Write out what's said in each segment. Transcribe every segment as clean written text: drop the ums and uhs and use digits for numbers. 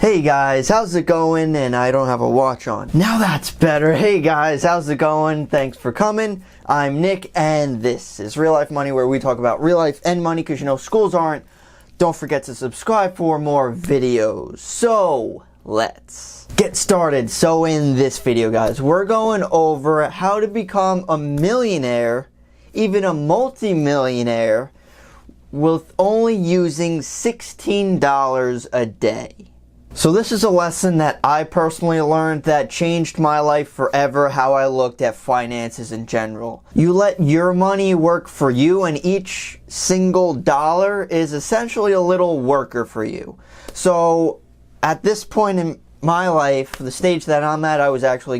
Hey guys, how's it going? And I don't have a watch on. Now that's better. Hey guys, how's it going? Thanks for coming. I'm Nick and this is Real Life Money, where we talk about real life and money because you know schools aren't. Don't forget to subscribe for more videos. So let's get started. So in this video guys, we're going over how to become a millionaire, even a multi-millionaire, with only using $16 a day. So this is a lesson that I personally learned that changed my life forever, how I looked at finances in general. You let your money work for you, and each single dollar is essentially a little worker for you. So at this point in my life, the stage that I'm at, I was actually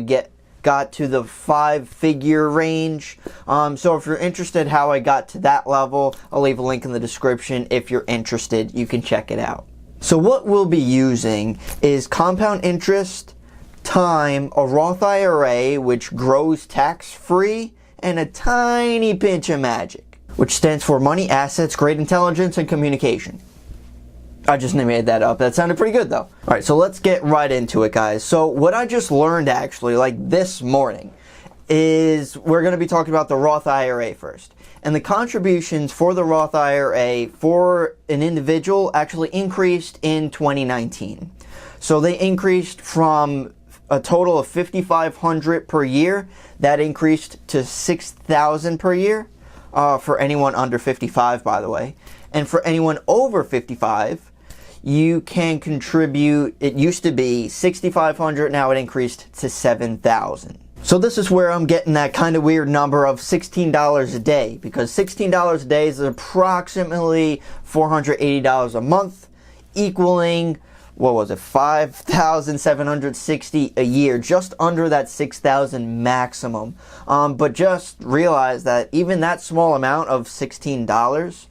got to the 5-figure range. So if you're interested how I got to that level, I'll leave a link in the description. If you're interested, you can check it out. So what we'll be using is compound interest, time, a Roth IRA, which grows tax-free, and a tiny pinch of magic, which stands for money, assets, great intelligence, and communication. I just made that up. That sounded pretty good though. Alright, so let's get right into it guys. So what I just learned actually, like this morning, is we're going to be talking about the Roth IRA first. And the contributions for the Roth IRA for an individual actually increased in 2019. So they increased from a total of $5,500 per year. That increased to $6,000 per year for anyone under 55, by the way. And for anyone over 55, you can contribute, it used to be $6,500, now it increased to $7,000. So this is where I'm getting that kind of weird number of $16 a day, because $16 a day is approximately $480 a month, equaling, what was it, $5,760 a year, just under that $6,000 maximum. But just realize that even that small amount of $16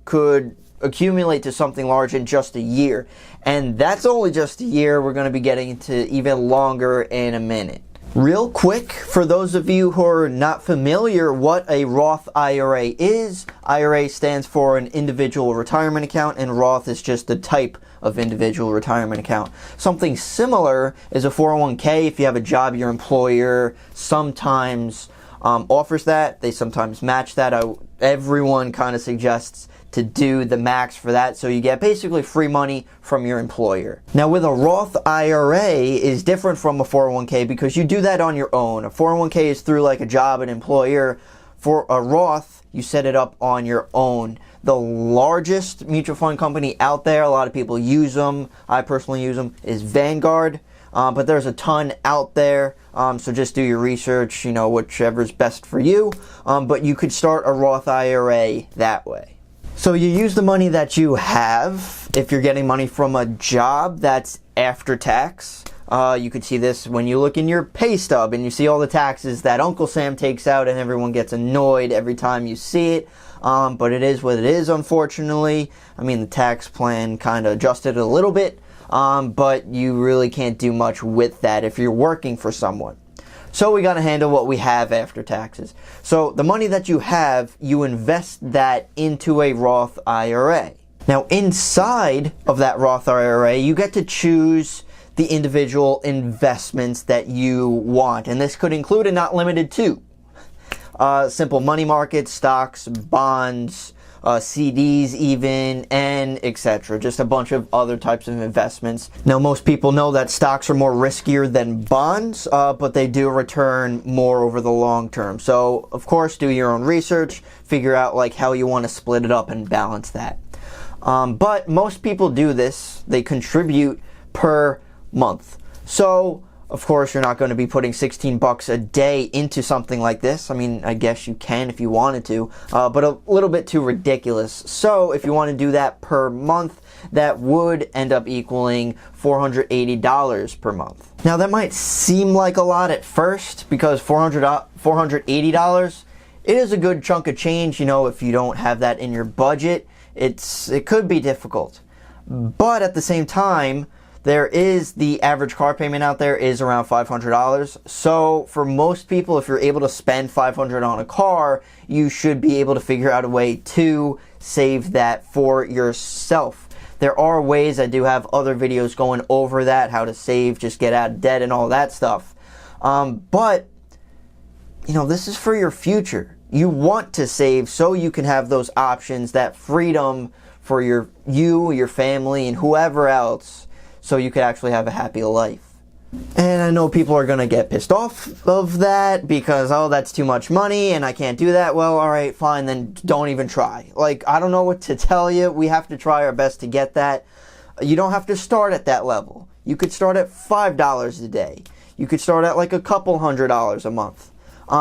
could accumulate to something large in just a year. And that's only just a year. We're going to be getting into even longer in a minute. Real quick, for those of you who are not familiar what a Roth IRA is, IRA stands for an individual retirement account, and Roth is just the type of individual retirement account. Something similar is a 401k. If you have a job, your employer sometimes offers that. They sometimes match that. Everyone kind of suggests to do the max for that, so you get basically free money from your employer. Now with a Roth IRA is different from a 401k because you do that on your own. A 401k is through like a job, an employer. For a Roth, you set it up on your own. The largest mutual fund company out there, a lot of people use them, I personally use them, is Vanguard. But there's a ton out there, so just do your research, you know, whichever's best for you. But you could start a Roth IRA that way. So you use the money that you have. If you're getting money from a job, that's after tax. You could see this when you look in your pay stub and you see all the taxes that Uncle Sam takes out, and everyone gets annoyed every time you see it. But it is what it is, unfortunately. I mean, the tax plan kind of adjusted it a little bit, but you really can't do much with that if you're working for someone. So we got to handle what we have after taxes. So the money that you have, you invest that into a Roth IRA. Now inside of that Roth IRA, you get to choose the individual investments that you want. And this could include and not limited to simple money markets, stocks, bonds, CDs even, and etc. Just a bunch of other types of investments. Now most people know that stocks are more riskier than bonds, but they do return more over the long term. So of course do your own research, figure out like how you want to split it up and balance that. But most people do this, they contribute per month. So of course, you're not going to be putting $16 a day into something like this. I mean, I guess you can if you wanted to, but a little bit too ridiculous. So if you want to do that per month, that would end up equaling $480 per month. Now that might seem like a lot at first because $480, it is a good chunk of change. You know, if you don't have that in your budget, it could be difficult. But at the same time, there is the average car payment out there is around $500. So for most people, if you're able to spend $500 on a car, you should be able to figure out a way to save that for yourself. There are ways. I do have other videos going over that, how to save, just get out of debt and all that stuff. But, you know, this is for your future. You want to save so you can have those options, that freedom for your family, and whoever else, so you could actually have a happy life. And I know people are going to get pissed off of that because, oh, that's too much money and I can't do that. Well, all right, fine, then don't even try. Like, I don't know what to tell you. We have to try our best to get that. You don't have to start at that level. You could start at $5 a day. You could start at like a couple $100s a month.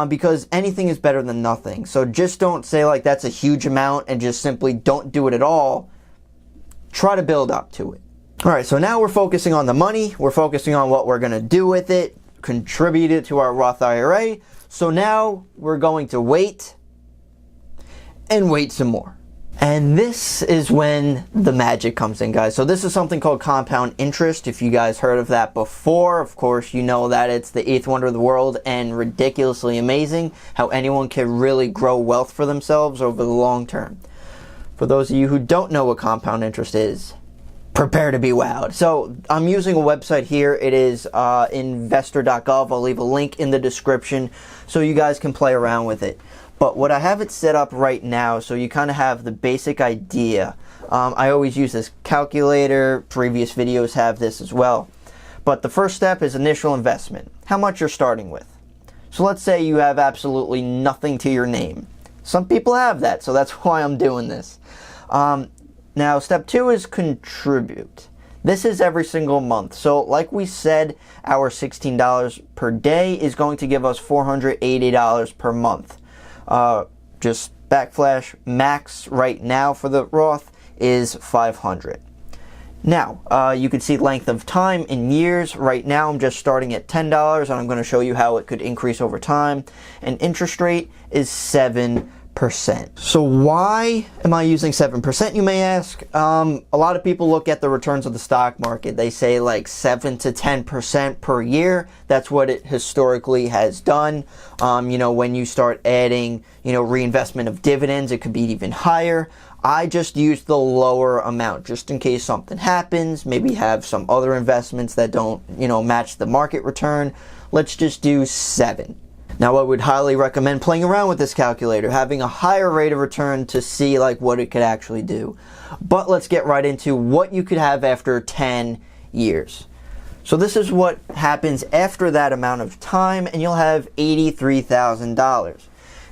Because anything is better than nothing. So just don't say like that's a huge amount and just simply don't do it at all. Try to build up to it. Alright, so now we're focusing on the money. We're focusing on what we're going to do with it. Contribute it to our Roth IRA. So now we're going to wait and wait some more. And this is when the magic comes in, guys. So this is something called compound interest. If you guys heard of that before, of course, you know that it's the eighth wonder of the world and ridiculously amazing how anyone can really grow wealth for themselves over the long term. For those of you who don't know what compound interest is, prepare to be wowed. So I'm using a website here. It is investor.gov. I'll leave a link in the description so you guys can play around with it. But what I have it set up right now, so you kind of have the basic idea. I always use this calculator. Previous videos have this as well. But the first step is initial investment. How much you're starting with. So let's say you have absolutely nothing to your name. Some people have that, so that's why I'm doing this. Now, step 2 is contribute. This is every single month. So like we said, our $16 per day is going to give us $480 per month. Just backflash, max right now for the Roth is $500. Now, you can see length of time in years. Right now, I'm just starting at $10, and I'm going to show you how it could increase over time. And interest rate is 7%. So why am I using 7%, you may ask? A lot of people look at the returns of the stock market. They say like 7 to 10% per year. That's what it historically has done. You know, when you start adding, you know, reinvestment of dividends, it could be even higher. I just used the lower amount just in case something happens. Maybe have some other investments that don't, you know, match the market return. Let's just do 7. Now, I would highly recommend playing around with this calculator, having a higher rate of return to see like what it could actually do. But let's get right into what you could have after 10 years. So this is what happens after that amount of time, and you'll have $83,000.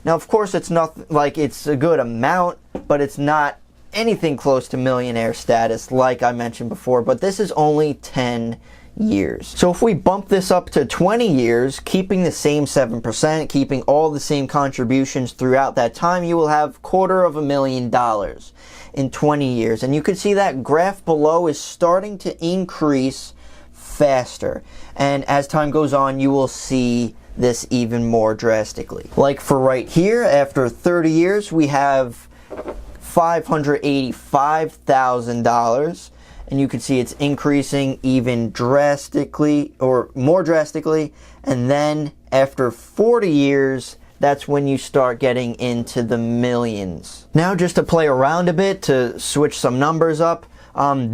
Now, of course, it's not like it's a good amount, but it's not anything close to millionaire status like I mentioned before, but this is only 10 years. So if we bump this up to 20 years, keeping the same 7%, keeping all the same contributions throughout that time, you will have $250,000 in 20 years. And you can see that graph below is starting to increase faster. And as time goes on, you will see this even more drastically. Like for right here, after 30 years, we have $585,000. And you can see it's increasing even drastically or more drastically. And then after 40 years, that's when you start getting into the millions. Now, just to play around a bit, to switch some numbers up,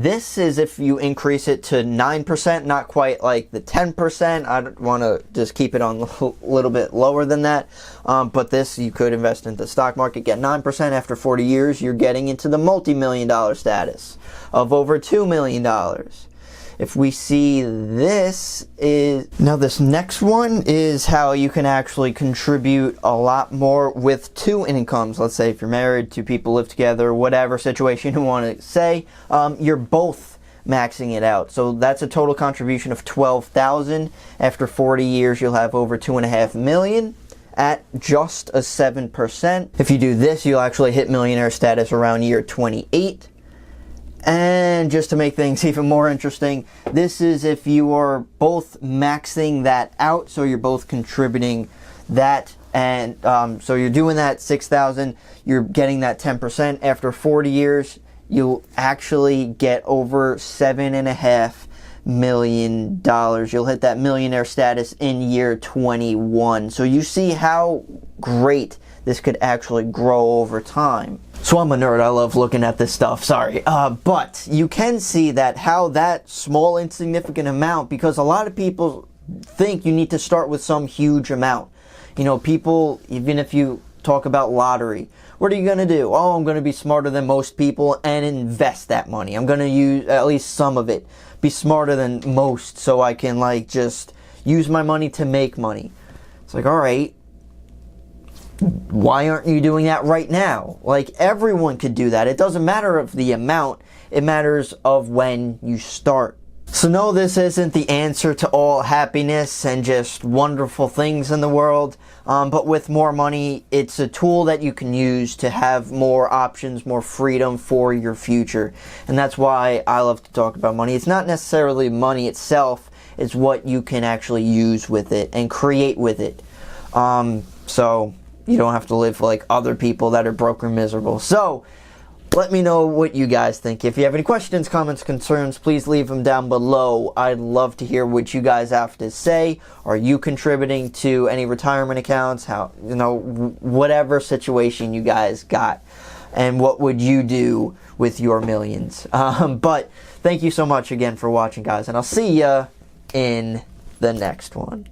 this is if you increase it to 9%, not quite like the 10%. I want to just keep it on a little bit lower than that. But this, you could invest into the stock market, get 9%. After 40 years, you're getting into the multi-million-dollar status of over $2 million. If we see this now this next one is how you can actually contribute a lot more with 2 incomes. Let's say if you're married, 2 people live together, whatever situation you want to say, you're both maxing it out. So that's a total contribution of $12,000. After 40 years, you'll have over $2.5 million at just a 7%. If you do this, you'll actually hit millionaire status around year 28. And just to make things even more interesting, this is if you are both maxing that out, so you're both contributing that, and so you're doing that $6,000, you're getting that 10%. After 40 years, you'll actually get over $7.5 million. You'll hit that millionaire status in year 21. So you see how great this could actually grow over time. So I'm a nerd, I love looking at this stuff, sorry. But you can see that how that small insignificant amount, because a lot of people think you need to start with some huge amount. You know, people, even if you talk about lottery, what are you going to do? Oh, I'm going to be smarter than most people and invest that money. I'm going to use at least some of it. Be smarter than most so I can like just use my money to make money. It's like, all right, why aren't you doing that right now? Like, everyone could do that. It doesn't matter of the amount. It matters of when you start. So no, this isn't the answer to all happiness and just wonderful things in the world. But with more money, it's a tool that you can use to have more options, more freedom for your future. And that's why I love to talk about money. It's not necessarily money itself. It's what you can actually use with it and create with it. So you don't have to live like other people that are broke or miserable. So let me know what you guys think. If you have any questions, comments, concerns, please leave them down below. I'd love to hear what you guys have to say. Are you contributing to any retirement accounts? How, you know, whatever situation you guys got. And what would you do with your millions? But thank you so much again for watching, guys. And I'll see ya in the next one.